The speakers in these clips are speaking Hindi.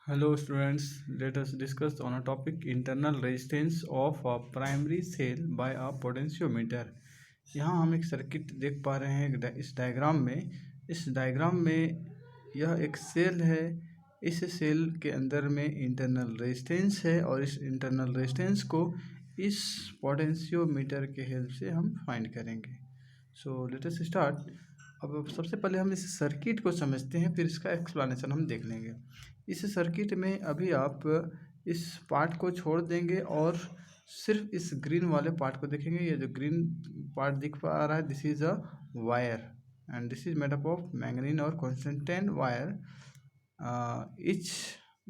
Hello students, let us discuss on a topic internal resistance of a primary cell by a potentiometer। यहाँ हम एक सर्किट देख पा रहे हैं इस डायग्राम में। इस डायग्राम में यह एक सेल है। इस सेल के अंदर में इंटरनल रेजिस्टेंस है और इस इंटरनल रेजिस्टेंस को इस पोटेंशियोमीटर के हेल्प से हम फाइंड करेंगे। So let us start. अब सबसे पहले हम इस सर्किट को समझते हैं, फिर इसका एक्सप्लेनेशन हम देख लेंगे। इस सर्किट में अभी आप इस पार्ट को छोड़ देंगे और सिर्फ इस ग्रीन वाले पार्ट को देखेंगे। ये जो ग्रीन पार्ट दिख पा रहा है, this is a wire and this is made up of manganese और constantan wire. Each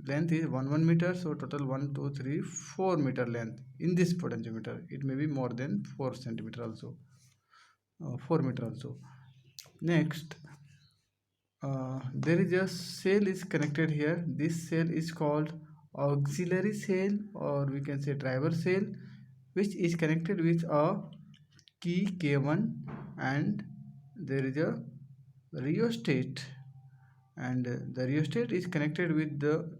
length is 1 meter, so total 1 2 3 4 meter length in this potentiometer. It may be more than 4 centimeter also, 4 meter also. Next, there is a cell is connected here. This cell is called auxiliary cell, or we can say driver cell, which is connected with a key K1, and there is a rheostat, and the rheostat is connected with the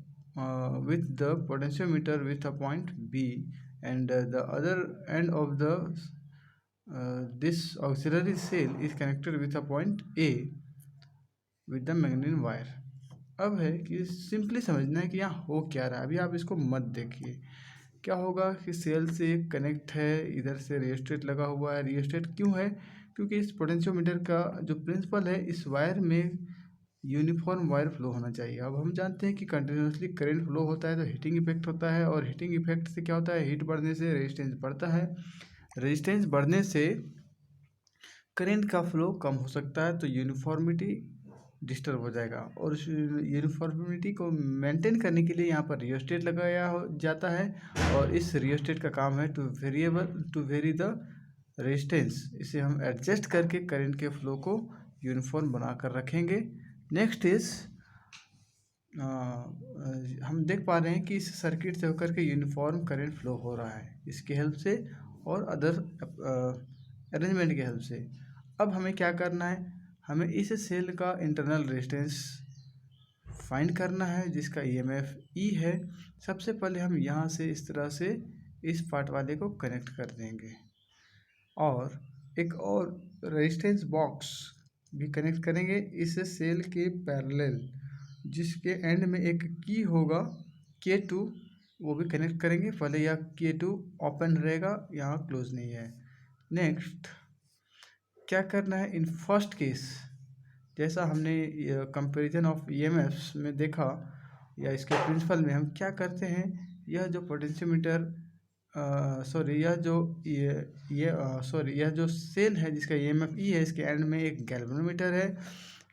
potentiometer with a point B, and the other end of the this auxiliary cell is connected with a point A with the magnetic wire. अब है कि सिंपली समझना है कि यहाँ हो क्या रहा है। अभी आप इसको मत देखिए। क्या होगा कि सेल से कनेक्ट है, इधर से रियोस्टेट लगा हुआ है। रियोस्टेट क्यों है? क्योंकि इस पोटेंशियोमीटर का जो प्रिंसिपल है, इस वायर में यूनिफॉर्म वायर फ्लो होना चाहिए। अब हम जानते हैं कि कंटिन्यूसली करंट फ्लो होता है तो हीटिंग इफेक्ट होता है, और हीटिंग इफेक्ट से क्या होता है, हीट बढ़ने से रेजिस्टेंस बढ़ता है। रेजिस्टेंस बढ़ने से करंट का फ्लो कम हो सकता है, तो यूनिफॉर्मिटी डिस्टर्ब हो जाएगा। और उस यूनिफॉर्मिटी को मेंटेन करने के लिए यहाँ पर रियोस्टेट लगाया जाता है, और इस रियोस्टेट का काम है टू वेरी द रेजिस्टेंस। इसे हम एडजस्ट करके करंट के फ्लो को यूनिफॉर्म बना कर रखेंगे। नेक्स्ट इज हम देख पा रहे हैं कि इस सर्किट से होकर के यूनिफॉर्म करंट फ्लो हो रहा है, इसके हेल्प से और अदर अरेंजमेंट के हेल्प से। अब हमें क्या करना है, हमें इस सेल का इंटरनल रेजिस्टेंस फाइंड करना है, जिसका ईएमएफ ई है। सबसे पहले हम यहाँ से इस तरह से इस पार्ट वाले को कनेक्ट कर देंगे, और एक और रेजिस्टेंस बॉक्स भी कनेक्ट करेंगे इस सेल के पैरेलल, जिसके एंड में एक की होगा K2, वो भी कनेक्ट करेंगे। पहले यह K2 ओपन रहेगा, यहाँ क्लोज नहीं है। नेक्स्ट क्या करना है, इन फर्स्ट केस जैसा हमने कंपैरिजन ऑफ ईएमएफ्स में देखा, या इसके प्रिंसिपल में हम क्या करते हैं, यह जो पोटेंशियोमीटर यह जो सेल है जिसका ईएमएफ ई है, इसके एंड में एक गैल्वेनोमीटर है।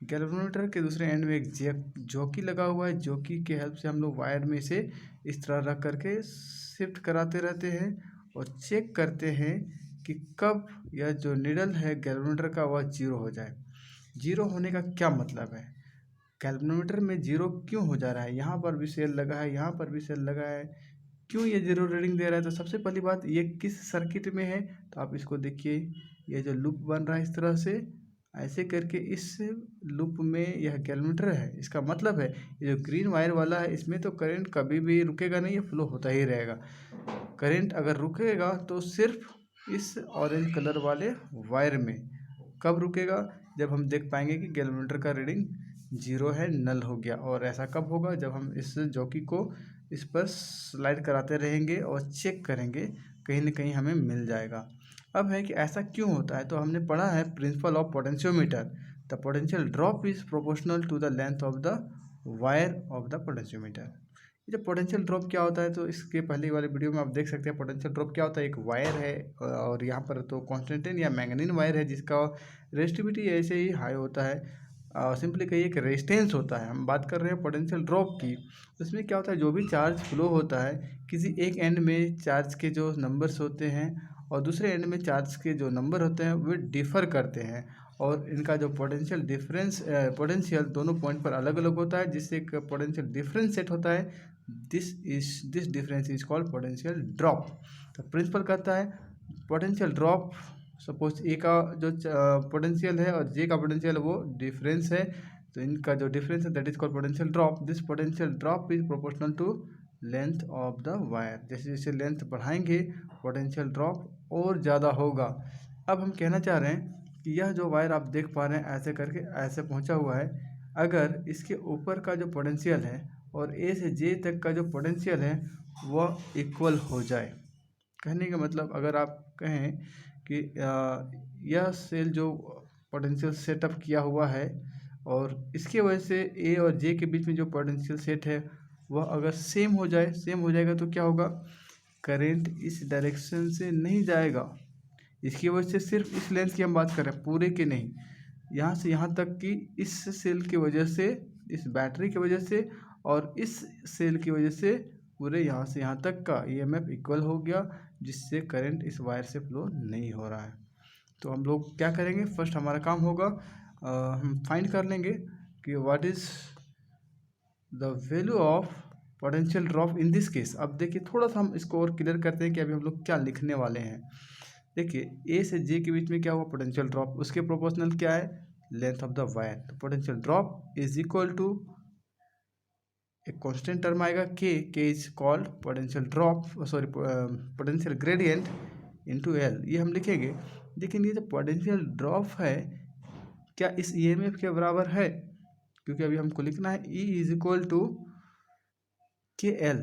गैल्वेनोमीटर के दूसरे एंड में एक जॉकी लगा हुआ है। जॉकी के हेल्प से हम लोग वायर में इसे इस तरह रख करके शिफ्ट कराते रहते हैं और चेक करते हैं कि कब यह जो निडल है गैल्वेनोमीटर का वह जीरो हो जाए। जीरो होने का क्या मतलब है, गैल्वेनोमीटर में जीरो क्यों हो जा रहा है? यहाँ पर भी सेल लगा है, यहाँ पर भी सेल लगा है, क्यों ये जीरो रीडिंग दे रहा है? तो सबसे पहली बात, ये किस सर्किट में है, तो आप इसको देखिए। ये जो लूप बन रहा है इस तरह से, ऐसे करके इस लूप में यह गैल्वेनोमीटर है। इसका मतलब है ये जो ग्रीन वायर वाला है, इसमें तो करंट कभी भी रुकेगा नहीं, ये फ्लो होता ही रहेगा। करंट अगर रुकेगा तो सिर्फ इस ऑरेंज कलर वाले वायर में। कब रुकेगा? जब हम देख पाएंगे कि गैल्वेनोमीटर का रीडिंग जीरो है, नल हो गया। और ऐसा कब होगा? जब हम इस जॉकी को इस पर स्लाइड कराते रहेंगे और चेक करेंगे, कहीं ना कहीं हमें मिल जाएगा। अब है कि ऐसा क्यों होता है, तो हमने पढ़ा है principle of potentiometer, the potential drop is proportional to the length of the wire of the potentiometer. ये पोटेंशियल ड्रॉप क्या होता है, तो इसके पहले वाले वीडियो में आप देख सकते हैं पोटेंशियल ड्रॉप क्या होता है। एक वायर है और यहाँ पर तो कॉन्स्टेंटाइन या मैंगनीज वायर है, जिसका रेजिस्टिविटी ऐसे ही हाई होता है। सिंपली कहिए कि रेजिस्टेंस होता है। हम बात कर रहे हैं पोटेंशियल ड्रॉप की। उसमें क्या होता है, जो भी चार्ज फ्लो होता है, किसी एक एंड में चार्ज के जो नंबर्स होते हैं और दूसरे एंड में चार्ज के जो नंबर होते हैं वे डिफ़र करते हैं, और इनका जो पोटेंशियल दोनों पॉइंट पर अलग अलग होता है, जिससे एक पोटेंशियल डिफरेंस सेट होता है। This difference is called potential drop. तो प्रिंसिपल कहता है पोटेंशियल ड्रॉप, सपोज ए का जो पोटेंशियल है और जे का पोटेंशियल वो डिफरेंस है, तो इनका जो डिफरेंस है that is called potential drop. This potential drop is proportional to length of the wire. जैसे जैसे लेंथ बढ़ाएंगे पोटेंशियल ड्रॉप और ज़्यादा होगा। अब हम कहना चाह रहे हैं कि यह जो वायर आप देख पा रहे हैं ऐसे करके ऐसे पहुंचा हुआ है, अगर इसके ऊपर का जो पोटेंशियल है और ए से जे तक का जो पोटेंशियल है वह इक्वल हो जाए। कहने का मतलब अगर आप कहें कि यह सेल जो पोटेंशियल सेटअप किया हुआ है और इसके वजह से ए और जे के बीच में जो पोटेंशियल सेट है वह अगर सेम हो जाएगा तो क्या होगा, करंट इस डायरेक्शन से नहीं जाएगा। इसकी वजह से सिर्फ इस लेंथ की हम बात कर रहे हैं, पूरे की नहीं, यहाँ से यहाँ तक कि इस सेल की वजह से, इस बैटरी की वजह से और इस सेल की वजह से पूरे यहाँ से यहाँ तक का ईएमएफ इक्वल हो गया, जिससे करंट इस वायर से फ्लो नहीं हो रहा है। तो हम लोग क्या करेंगे, फर्स्ट हमारा काम होगा हम फाइंड कर लेंगे कि what is the value of potential drop in this case. अब देखिए थोड़ा सा हम इसको और क्लियर करते हैं कि अभी हम लोग क्या लिखने वाले हैं। देखिए ए से जे के बीच में क्या हुआ, पोटेंशियल ड्रॉप, उसके प्रोपोर्शनल क्या है, लेंथ ऑफ द वायर। तो potential drop is equal to एक कांस्टेंट टर्म आएगा के is called potential drop, sorry potential gradient into L, ये हम लिखेंगे। लेकिन ये जो पोटेंशियल ड्रॉप है क्या इस ईएमएफ के बराबर है, क्योंकि अभी हमको लिखना है ई इज इक्वल टू के एल।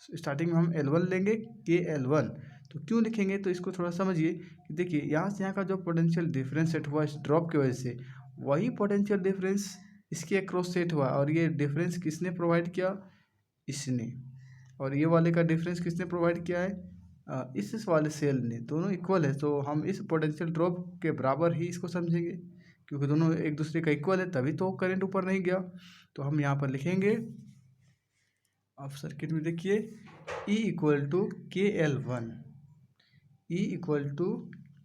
स्टार्टिंग में हम L1 लेंगे के L1, तो क्यों लिखेंगे, तो इसको थोड़ा समझिए कि देखिए यहाँ से यहाँ का जो पोटेंशियल डिफरेंस सेट हुआ इस ड्रॉप की वजह से, वही पोटेंशियल डिफरेंस इसके अक्रॉस सेट हुआ, और ये डिफरेंस किसने प्रोवाइड किया, इसने, और ये वाले का डिफरेंस किसने प्रोवाइड किया है, इस वाले सेल ने। दोनों इक्वल है, तो हम इस पोटेंशियल ड्रॉप के बराबर ही इसको समझेंगे, क्योंकि दोनों एक दूसरे का इक्वल है, तभी तो करंट ऊपर नहीं गया। तो हम यहाँ पर लिखेंगे, आप सर्किट में देखिए E इक्वल टू के L1, E इक्वल टू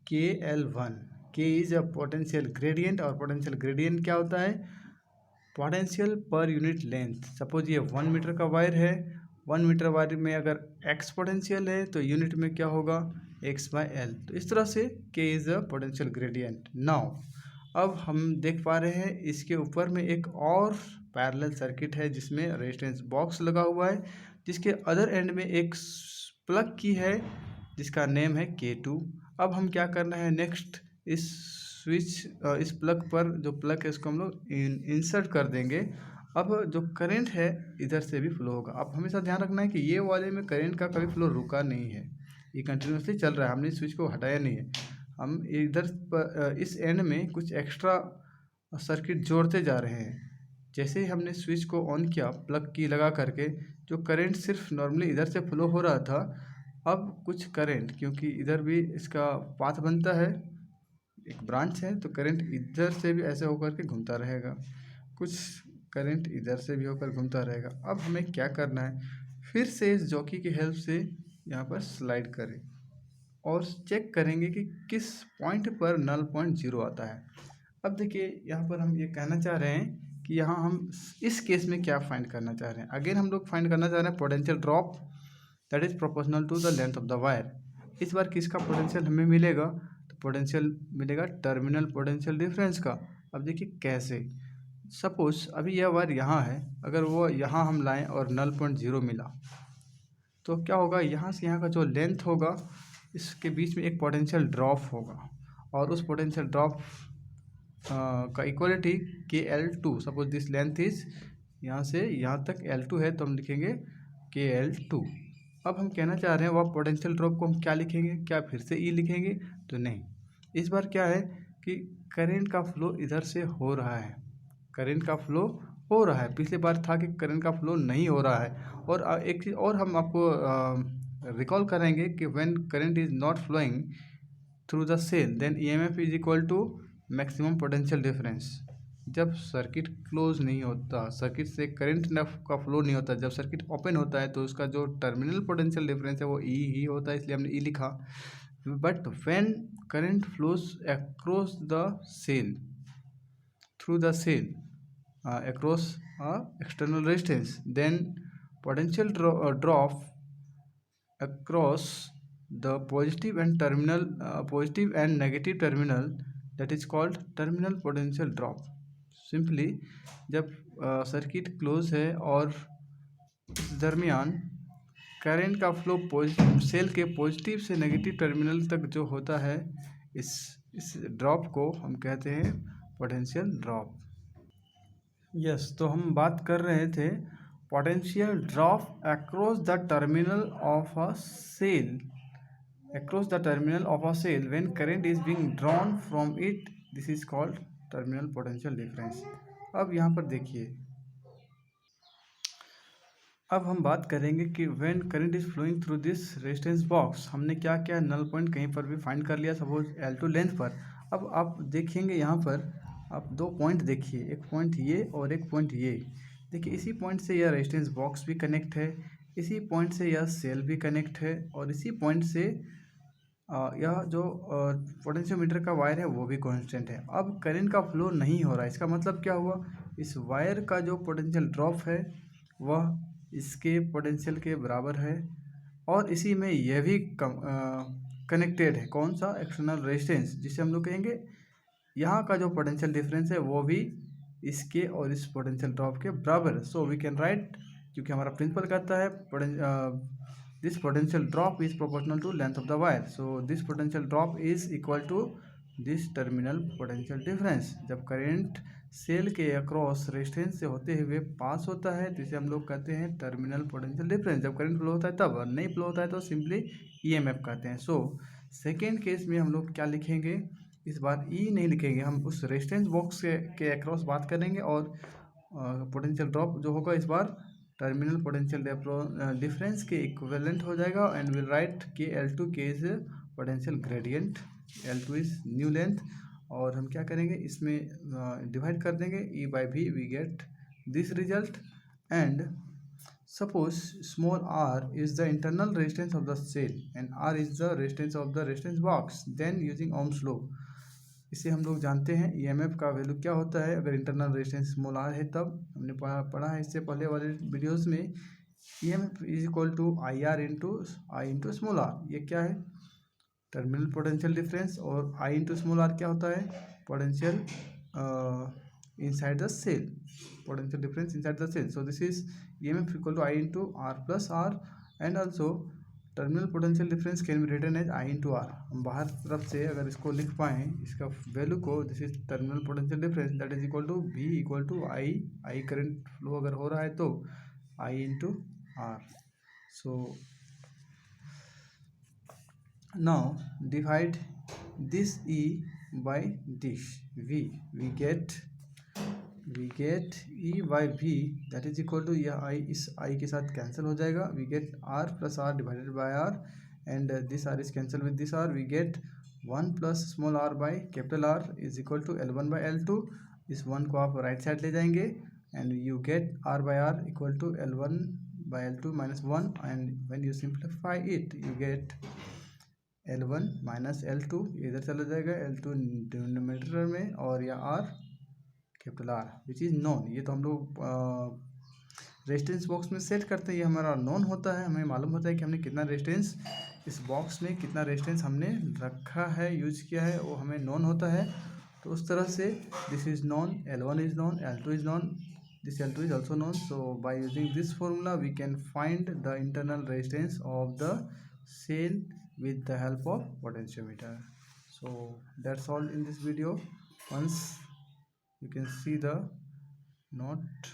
के L1। के इज अ पोटेंशियल ग्रेडियंट, और पोटेंशियल ग्रेडियंट क्या होता है, potential per unit length. Suppose ये 1 मीटर का वायर है, 1 मीटर वायर में अगर x पोटेंशियल है तो यूनिट में क्या होगा, x/L। तो इस तरह से k is a potential gradient. Now अब हम देख पा रहे हैं इसके ऊपर में एक और पैरेलल सर्किट है जिसमें रेजिस्टेंस बॉक्स लगा हुआ है, जिसके अदर एंड में एक प्लग की है जिसका नेम है K2। अब हम क्या करना है, नेक्स्ट इस स्विच इस प्लग पर जो प्लग है इसको हम लोग इंसर्ट कर देंगे। अब जो करंट है इधर से भी फ्लो होगा। अब हमेशा ध्यान रखना है कि ये वाले में करंट का कभी फ्लो रुका नहीं है, ये कंटिन्यूसली चल रहा है, हमने स्विच को हटाया नहीं है। हम इधर पर इस एंड में कुछ एक्स्ट्रा सर्किट जोड़ते जा रहे हैं। जैसे ही हमने स्विच को ऑन किया प्लग की लगा करके, जो करंट सिर्फ नॉर्मली इधर से फ्लो हो रहा था, अब कुछ करंट, क्योंकि इधर भी इसका पाथ बनता है, एक ब्रांच है, तो करंट इधर से भी ऐसे होकर के घूमता रहेगा, कुछ करंट इधर से भी होकर घूमता रहेगा। अब हमें क्या करना है, फिर से इस जॉकी की हेल्प से यहाँ पर स्लाइड करें और चेक करेंगे कि किस पॉइंट पर नल पॉइंट 0 आता है। अब देखिए यहाँ पर हम ये कहना चाह रहे हैं कि यहाँ हम इस केस में क्या फाइंड करना चाह रहे हैं। अगेन हम लोग फाइंड करना चाह रहे हैं potential drop that is proportional to the length of the wire. इस बार किसका पोटेंशियल हमें मिलेगा, तो पोटेंशियल मिलेगा टर्मिनल पोटेंशियल डिफरेंस का। अब देखिए कैसे, सपोज अभी यह वायर यहाँ है, अगर वो यहाँ हम लाएं और नल पॉइंट 0 मिला तो क्या होगा, यहाँ से यहाँ का जो लेंथ होगा इसके बीच में एक पोटेंशियल ड्रॉप होगा, और उस पोटेंशियल ड्रॉप का equality KL2। Suppose this length is यहाँ से यहाँ तक L2 है, तो हम लिखेंगे KL2। अब हम कहना चाह रहे हैं वह पोटेंशियल ड्रॉप को हम क्या लिखेंगे, क्या फिर से E लिखेंगे, तो नहीं, इस बार क्या है कि करंट का फ्लो इधर से हो रहा है, करंट का फ्लो हो रहा है। पिछले बार था कि करंट का फ्लो नहीं हो रहा है। और एक चीज़ और हम आपको रिकॉल करेंगे कि when current is not flowing through the cell then EMF is equal to maximum potential difference. जब सर्किट क्लोज नहीं होता, सर्किट से करंट का फ्लो नहीं होता, जब सर्किट ओपन होता है तो उसका जो टर्मिनल पोटेंशियल डिफरेंस है वो E ही होता है, इसलिए हमने E लिखा। But when current flows across the cell through the cell across external resistance then potential drop across the positive and negative terminal, that is called terminal potential drop. Simply जब सर्किट क्लोज है और इस दरमियान करंट का फ्लो सेल के पॉजिटिव से नेगेटिव टर्मिनल तक जो होता है, इस ड्रॉप को हम कहते हैं पोटेंशियल ड्रॉप। यस, तो हम बात कर रहे थे potential drop across the terminal of a cell, across the terminal of a cell when current is being drawn from it, this is called terminal potential difference। अब यहाँ पर देखिए, अब हम बात करेंगे कि when current is flowing through this resistance box, हमने क्या क्या नल पॉइंट कहीं पर भी फाइंड कर लिया, सपोज L2 लेंथ पर। अब आप देखेंगे यहाँ पर आप दो पॉइंट देखिए, एक पॉइंट ये और एक पॉइंट ये। देखिए इसी पॉइंट से यह रेजिस्टेंस बॉक्स भी कनेक्ट है, इसी पॉइंट से यह सेल भी कनेक्ट है, और इसी पॉइंट से यह जो पोटेंशियोमीटर का वायर है वो भी कांस्टेंट है। अब करंट का फ्लो नहीं हो रहा है, इसका मतलब क्या हुआ, इस वायर का जो पोटेंशियल ड्रॉप है वह इसके पोटेंशियल के बराबर है, और इसी में यह भी कनेक्टेड है। कौन सा, एक्सटर्नल रेजिस्टेंस, जिसे हम लोग कहेंगे यहाँ का जो पोटेंशियल डिफरेंस है वो भी इसके और इस पोटेंशियल ड्रॉप के बराबर है। सो वी कैन राइट, क्योंकि हमारा प्रिंसिपल कहता है this potential drop is proportional to length of the wire, so this potential drop is equal to this terminal potential difference। जब करंट सेल के अक्रॉस रेजिस्टेंस से होते हुए पास होता है तो इसे हम लोग कहते हैं टर्मिनल पोटेंशियल डिफरेंस। जब करंट फ्लो होता है तब, और नहीं फ्लो होता है तो सिंपली ईएमएफ कहते हैं। सो सेकेंड केस में हम लोग क्या लिखेंगे, इस बार ई नहीं लिखेंगे, हम उस रेजिस्टेंस बॉक्स के अक्रॉस बात करेंगे, और पोटेंशियल ड्रॉप जो होगा इस बार टर्मिनल पोटेंशियल डिफरेंस के इक्विवेलेंट हो जाएगा, एंड विल राइट कि L2 के is potential gradient, L2 is new length, और हम क्या करेंगे इसमें डिवाइड कर देंगे E by V, we get this result. And suppose small r is the internal resistance of the cell and r is the resistance of the resistance box, then using Ohm's law, इसे हम लोग जानते हैं ईएमएफ का वैल्यू क्या होता है अगर इंटरनल रेजिस्टेंस स्मॉल आर है। तब हमने पढ़ा है इससे पहले वाले वीडियोस में, EMF is equal to I R into small r. ये क्या है, टर्मिनल पोटेंशियल डिफरेंस, और आई इंटू स्मॉल आर क्या होता है, potential inside the cell, potential difference inside the cell. So this is EMF equal to I into R plus r, and also terminal potential difference can be written as I into R. हम बाहर तरफ से अगर इसको लिख पाएँ इसका वैल्यू को, this is terminal potential difference that is equal to V equal to I current flow अगर हो रहा है तो I into R. So now divide this E by this V, we get E by V that is equal to, यह आई इस आई के साथ कैंसिल हो जाएगा, we get R plus R divided by R, and this R is cancel with this R, we get 1 plus small r by capital R is equal to L1 by L2। इस 1 को आप राइट साइड ले जाएंगे, and you get r by R equal to L1 by L2 minus 1, and when you simplify it you get L1 minus L2, इधर चला जाएगा L2 डिनोमिनेटर में, और यह R capital R which is known. ये तो हम लोग रेजिस्टेंस बॉक्स में सेट करते हैं, ये हमारा नॉन होता है, हमें मालूम होता है कि हमने कितना रेजिस्टेंस इस बॉक्स में, कितना रेजिस्टेंस हमने रखा है, यूज किया है, वो हमें नॉन होता है। तो उस तरह से this is known, L1 is known, L2 is known, this L2 is also known. So by using this formula we can find the internal resistance of the cell with the help of potentiometer। So that's all in this video. Once you can see the note